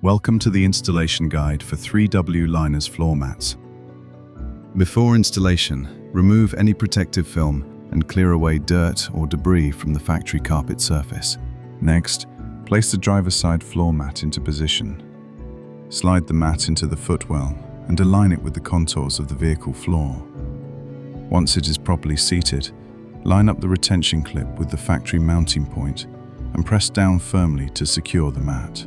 Welcome to the installation guide for 3W liners floor mats. Before installation, remove any protective film and clear away dirt or debris from the factory carpet surface. Next, place the driver's side floor mat into position. Slide the mat into the footwell and align it with the contours of the vehicle floor. Once it is properly seated, line up the retention clip with the factory mounting point and press down firmly to secure the mat.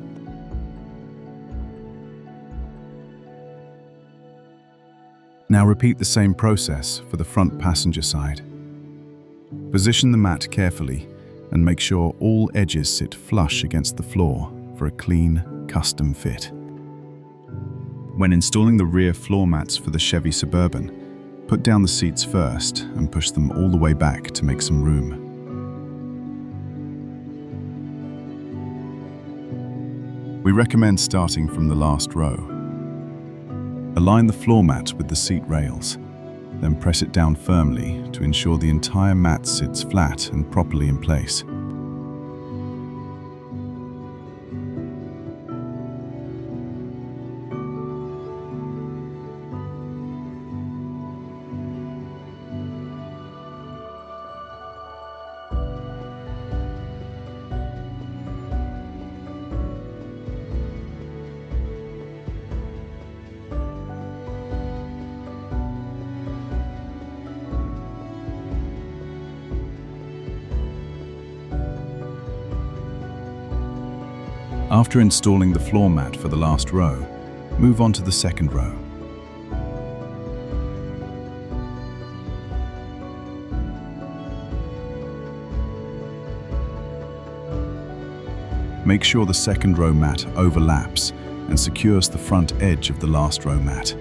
Now repeat the same process for the front passenger side. Position the mat carefully and make sure all edges sit flush against the floor for a clean, custom fit. When installing the rear floor mats for the Chevy Suburban, put down the seats first and push them all the way back to make some room. We recommend starting from the last row. Align the floor mat with the seat rails, then press it down firmly to ensure the entire mat sits flat and properly in place. After installing the floor mat for the last row, move on to the second row. Make sure the second row mat overlaps and secures the front edge of the last row mat,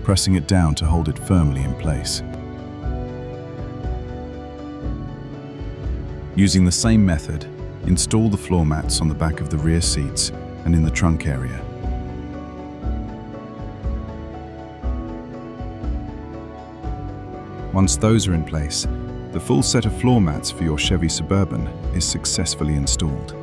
pressing it down to hold it firmly in place. Using the same method, install the floor mats on the back of the rear seats and in the trunk area. Once those are in place, the full set of floor mats for your Chevy Suburban is successfully installed.